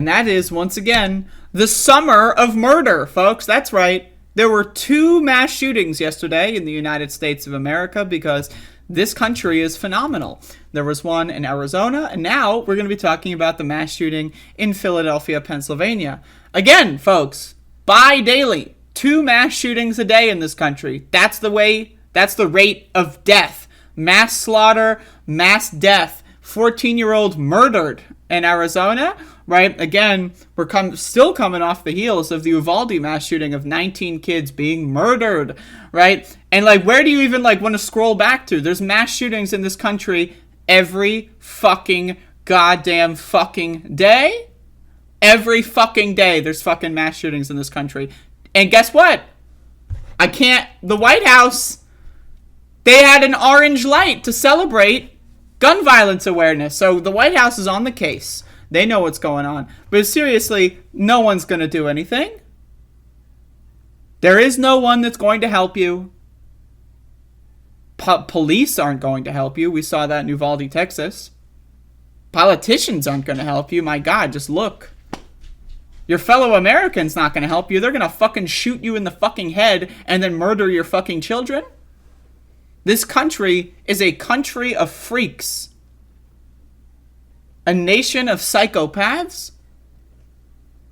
And that is, once again, the summer of murder, folks. That's right. There were 2 mass shootings yesterday in the United States of America because this country is phenomenal. There was one in Arizona, and now we're going to be talking about the mass shooting in Philadelphia, Pennsylvania. Again, folks, bi-daily, 2 mass shootings a day in this country. That's the rate of death. Mass slaughter, mass death. 14-year-old murdered in Arizona, right? Again, we're still coming off the heels of the Uvalde mass shooting of 19 kids being murdered, right? And, where do you even, want to scroll back to? There's mass shootings in this country every fucking goddamn fucking day. Every fucking day there's fucking mass shootings in this country. And guess what? The White House, they had an orange light to celebrate gun violence awareness. So the White House is on the case. They know what's going on. But seriously, no one's going to do anything. There is no one that's going to help you. Police aren't going to help you. We saw that in Uvalde, Texas. Politicians aren't going to help you. My God, just look. Your fellow Americans not going to help you. They're going to fucking shoot you in the fucking head and then murder your fucking children. This country is a country of freaks. A nation of psychopaths.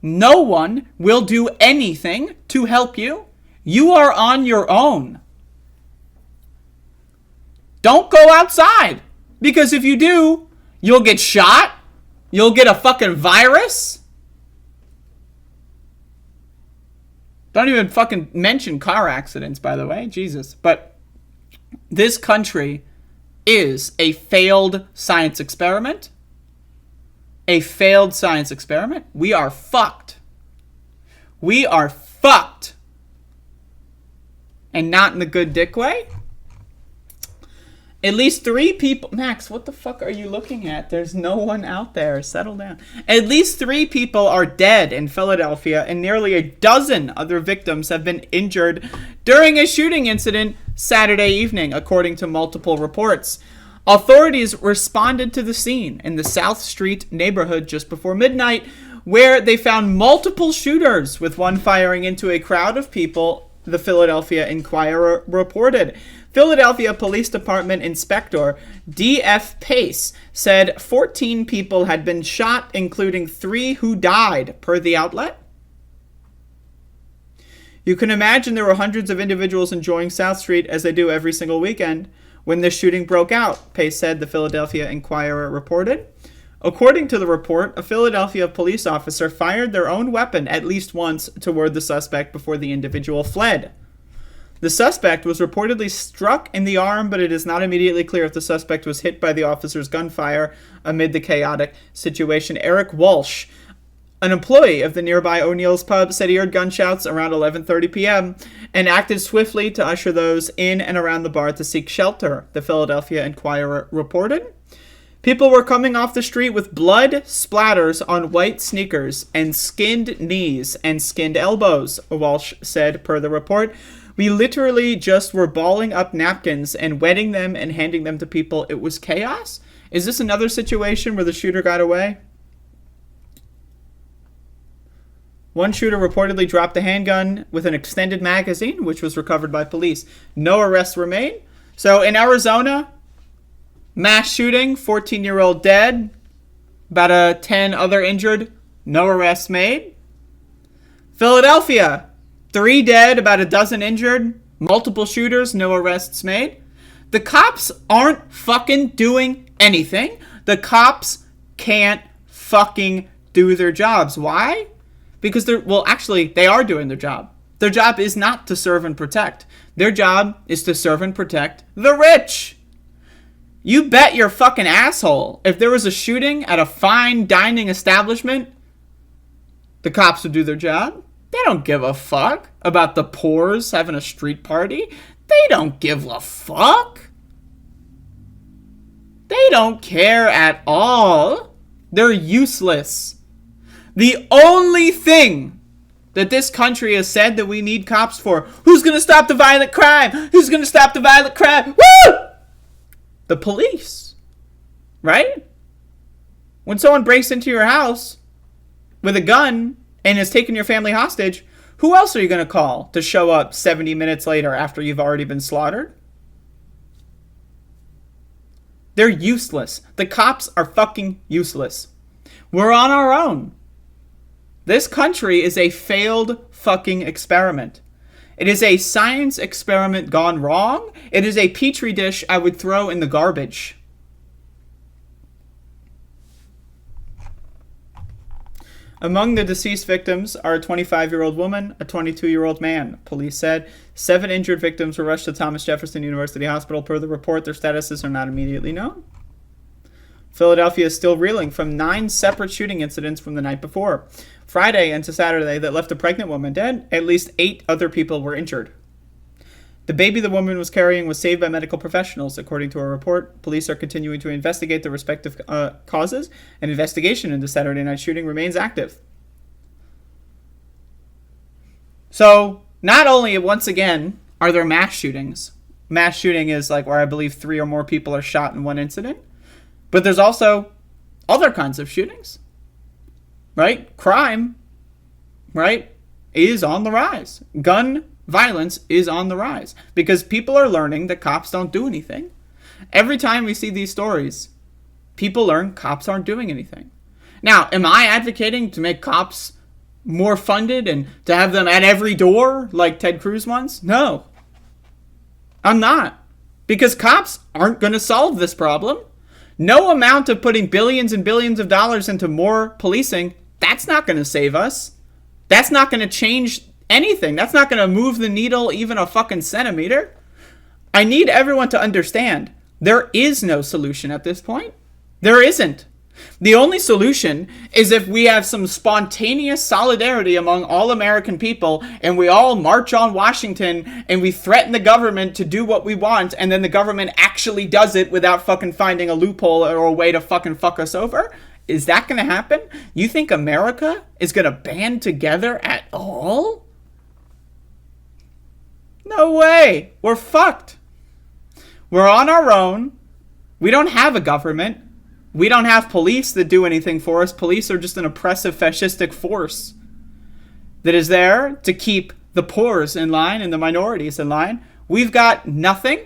No one will do anything to help you. You are on your own. Don't go outside. Because if you do, you'll get shot. You'll get a fucking virus. Don't even fucking mention car accidents, by the way. Jesus. But this country is a failed science experiment. A failed science experiment. We are fucked. We are fucked. And not in the good dick way. At least 3 people... Max, what the fuck are you looking at? There's no one out there. Settle down. At least 3 people are dead in Philadelphia, and nearly a dozen other victims have been injured during a shooting incident Saturday evening, according to multiple reports. Authorities responded to the scene in the South Street neighborhood just before midnight, where they found multiple shooters, with one firing into a crowd of people, the Philadelphia Inquirer reported. Philadelphia Police Department Inspector D.F. Pace said 14 people had been shot, including 3 who died, per the outlet. You can imagine there were hundreds of individuals enjoying South Street, as they do every single weekend, when this shooting broke out, Pace said, the Philadelphia Inquirer reported. According to the report, a Philadelphia police officer fired their own weapon at least once toward the suspect before the individual fled. The suspect was reportedly struck in the arm, but it is not immediately clear if the suspect was hit by the officer's gunfire amid the chaotic situation. Eric Walsh, an employee of the nearby O'Neill's pub, said he heard gunshots around 11:30 p.m. and acted swiftly to usher those in and around the bar to seek shelter, the Philadelphia Inquirer reported. People were coming off the street with blood splatters on white sneakers and skinned knees and skinned elbows, Walsh said per the report. We literally just were balling up napkins and wetting them and handing them to people. It was chaos? Is this another situation where the shooter got away? One shooter reportedly dropped a handgun with an extended magazine, which was recovered by police. No arrests were made. So in Arizona, mass shooting, 14-year-old dead, about 10 other injured, no arrests made. Philadelphia, 3 dead, about a dozen injured, multiple shooters, no arrests made. The cops aren't fucking doing anything. The cops can't fucking do their jobs. Why? Because they are doing their job. Their job is not to serve and protect. Their job is to serve and protect the rich. You bet your fucking asshole, if there was a shooting at a fine dining establishment, the cops would do their job. They don't give a fuck about the poors having a street party. They don't give a fuck. They don't care at all. They're useless. The only thing that this country has said that we need cops for, who's going to stop the violent crime? Who's going to stop the violent crime? Woo! The police. Right? When someone breaks into your house, with a gun and is taking your family hostage, who else are you going to call to show up 70 minutes later after you've already been slaughtered? They're useless. The cops are fucking useless. We're on our own. This country is a failed fucking experiment. It is a science experiment gone wrong. It is a petri dish I would throw in the garbage. Among the deceased victims are a 25-year-old woman, a 22-year-old man, police said. 7 injured victims were rushed to Thomas Jefferson University Hospital. Per the report, their statuses are not immediately known. Philadelphia is still reeling from 9 separate shooting incidents from the night before. Friday into Saturday that left a pregnant woman dead. At least 8 other people were injured. The baby the woman was carrying was saved by medical professionals, according to a report. Police are continuing to investigate the respective causes. An investigation into Saturday night shooting remains active. So, not only, once again, are there mass shootings. Mass shooting is like where I believe 3 or more people are shot in one incident. But there's also other kinds of shootings. Right? Crime, right, is on the rise. Gun violence is on the rise because people are learning that cops don't do anything. Every time we see these stories, people learn cops aren't doing anything. Now, am I advocating to make cops more funded and to have them at every door like Ted Cruz wants? No, I'm not. Because cops aren't going to solve this problem. No amount of putting billions and billions of dollars into more policing, that's not going to save us. That's not going to change anything. That's not going to move the needle even a fucking centimeter. I need everyone to understand there is no solution at this point. There isn't. The only solution is if we have some spontaneous solidarity among all American people and we all march on Washington and we threaten the government to do what we want and then the government actually does it without fucking finding a loophole or a way to fucking fuck us over. Is that going to happen? You think America is going to band together at all? No way. We're fucked. We're on our own. We don't have a government. We don't have police that do anything for us. Police are just an oppressive fascistic force that is there to keep the poors in line and the minorities in line. We've got nothing.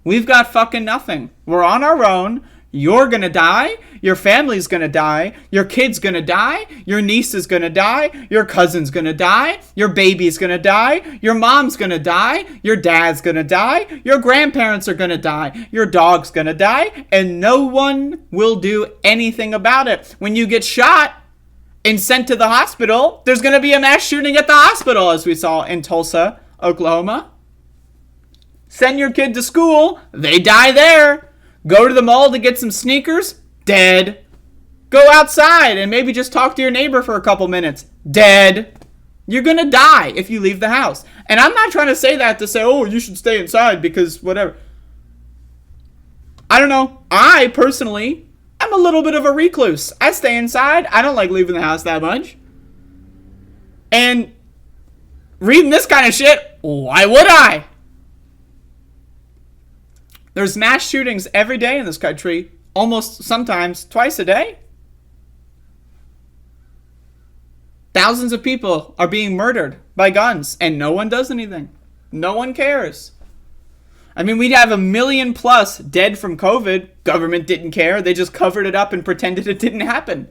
We've got fucking nothing. We're on our own. You're gonna die. Your family's gonna die. Your kid's gonna die. Your niece is gonna die. Your cousin's gonna die. Your baby's gonna die. Your mom's gonna die. Your dad's gonna die. Your grandparents are gonna die. Your dog's gonna die. And no one will do anything about it. When you get shot and sent to the hospital, there's gonna be a mass shooting at the hospital, as we saw in Tulsa, Oklahoma. Send your kid to school, they die there. Go to the mall to get some sneakers, dead. Go outside and maybe just talk to your neighbor for a couple minutes, dead. You're going to die if you leave the house. And I'm not trying to say that to say, oh, you should stay inside because whatever. I don't know. I personally am a little bit of a recluse. I stay inside. I don't like leaving the house that much. And reading this kind of shit, why would I? There's mass shootings every day in this country, almost sometimes twice a day. Thousands of people are being murdered by guns, and no one does anything. No one cares. I mean, we'd have 1 million plus dead from COVID. Government didn't care. They just covered it up and pretended it didn't happen.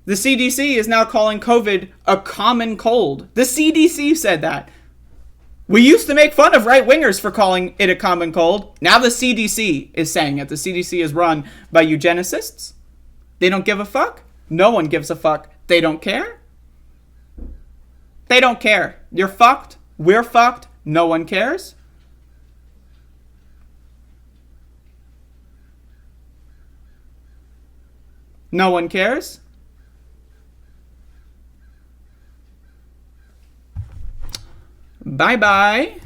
The CDC is now calling COVID a common cold. The CDC said that. We used to make fun of right-wingers for calling it a common cold. Now the CDC is saying it. The CDC is run by eugenicists. They don't give a fuck. No one gives a fuck. They don't care. They don't care. You're fucked. We're fucked. No one cares. No one cares. Bye-bye.